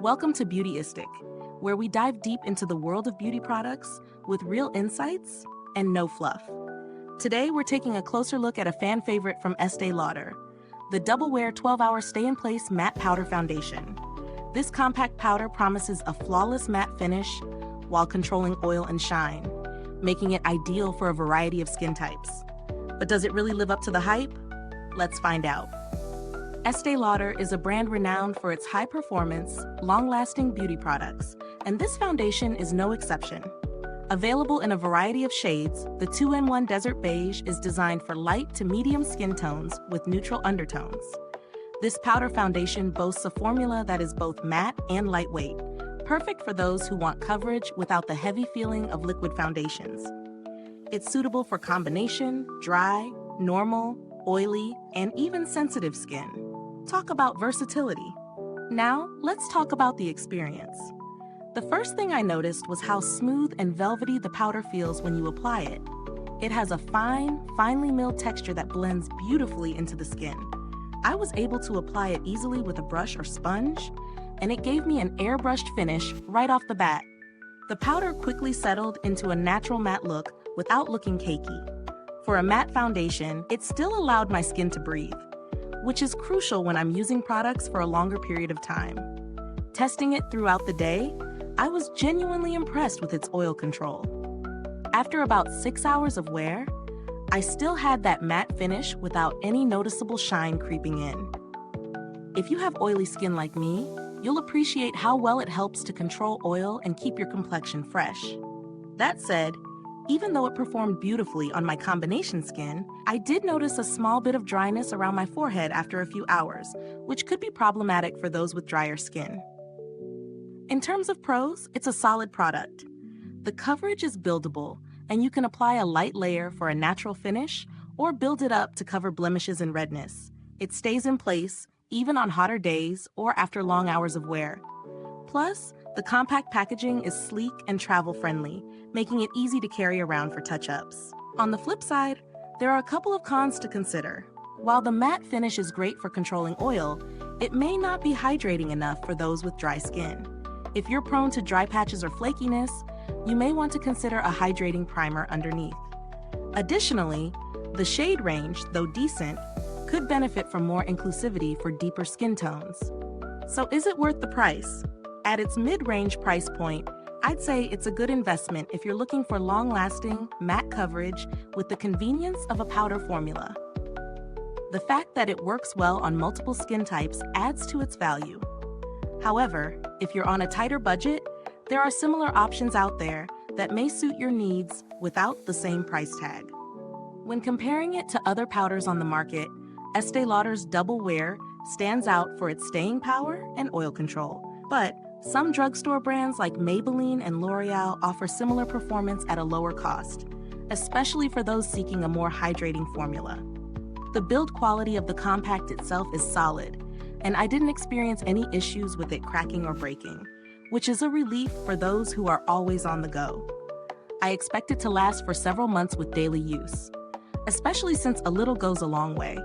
Welcome to Beautyistic, where we dive deep into the world of beauty products with real insights and no fluff. Today, we're taking a closer look at a fan favorite from Estee Lauder, the Double Wear 12-Hour Stay-in-Place Matte Powder Foundation. This compact powder promises a flawless matte finish while controlling oil and shine, making it ideal for a variety of skin types. But does it really live up to the hype? Let's find out. Estee Lauder is a brand renowned for its high-performance, long-lasting beauty products, and this foundation is no exception. Available in a variety of shades, the 2-in-1 Desert Beige is designed for light to medium skin tones with neutral undertones. This powder foundation boasts a formula that is both matte and lightweight, perfect for those who want coverage without the heavy feeling of liquid foundations. It's suitable for combination, dry, normal, oily, and even sensitive skin. Talk about versatility. Now, let's talk about the experience. The first thing I noticed was how smooth and velvety the powder feels when you apply it. It has a fine, finely milled texture that blends beautifully into the skin. I was able to apply it easily with a brush or sponge, and it gave me an airbrushed finish right off the bat. The powder quickly settled into a natural matte look without looking cakey. For a matte foundation, it still allowed my skin to breathe, which is crucial when I'm using products for a longer period of time. Testing it throughout the day, I was genuinely impressed with its oil control. After about 6 hours of wear, I still had that matte finish without any noticeable shine creeping in. If you have oily skin like me, you'll appreciate how well it helps to control oil and keep your complexion fresh. That said, even though it performed beautifully on my combination skin, I did notice a small bit of dryness around my forehead after a few hours, which could be problematic for those with drier skin. In terms of pros, it's a solid product. The coverage is buildable, and you can apply a light layer for a natural finish or build it up to cover blemishes and redness. It stays in place, even on hotter days or after long hours of wear. Plus, the compact packaging is sleek and travel-friendly, making it easy to carry around for touch-ups. On the flip side, there are a couple of cons to consider. While the matte finish is great for controlling oil, it may not be hydrating enough for those with dry skin. If you're prone to dry patches or flakiness, you may want to consider a hydrating primer underneath. Additionally, the shade range, though decent, could benefit from more inclusivity for deeper skin tones. So is it worth the price? At its mid-range price point, I'd say it's a good investment if you're looking for long-lasting, matte coverage with the convenience of a powder formula. The fact that it works well on multiple skin types adds to its value. However, if you're on a tighter budget, there are similar options out there that may suit your needs without the same price tag. When comparing it to other powders on the market, Estee Lauder's Double Wear stands out for its staying power and oil control. But some drugstore brands like Maybelline and L'Oreal offer similar performance at a lower cost, especially for those seeking a more hydrating formula. The build quality of the compact itself is solid, and I didn't experience any issues with it cracking or breaking, which is a relief for those who are always on the go. I expect it to last for several months with daily use, especially since a little goes a long way.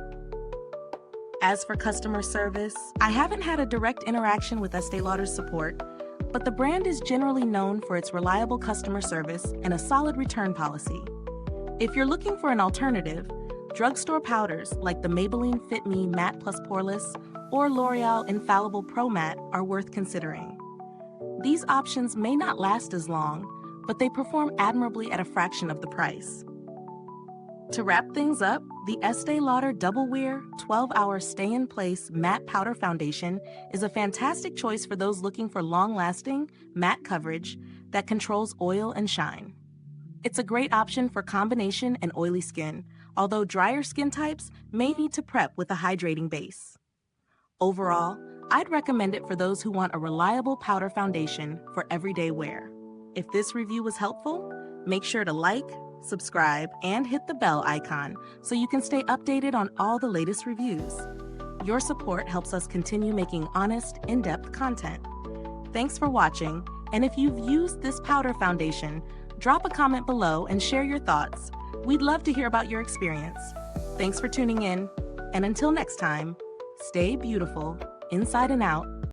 As for customer service, I haven't had a direct interaction with Estee Lauder's support, but the brand is generally known for its reliable customer service and a solid return policy. If you're looking for an alternative, drugstore powders like the Maybelline Fit Me Matte Plus Poreless or L'Oreal Infallible Pro Matte are worth considering. These options may not last as long, but they perform admirably at a fraction of the price. To wrap things up, the Estee Lauder Double Wear 12-Hour Stay-in-Place Matte Powder Foundation is a fantastic choice for those looking for long-lasting, matte coverage that controls oil and shine. It's a great option for combination and oily skin, although drier skin types may need to prep with a hydrating base. Overall, I'd recommend it for those who want a reliable powder foundation for everyday wear. If this review was helpful, make sure to like, subscribe, and hit the bell icon so you can stay updated on all the latest reviews. Your support helps us continue making honest, in-depth content. Thanks for watching, and if you've used this powder foundation, drop a comment below and share your thoughts. We'd love to hear about your experience. Thanks for tuning in, and until next time, stay beautiful, inside and out,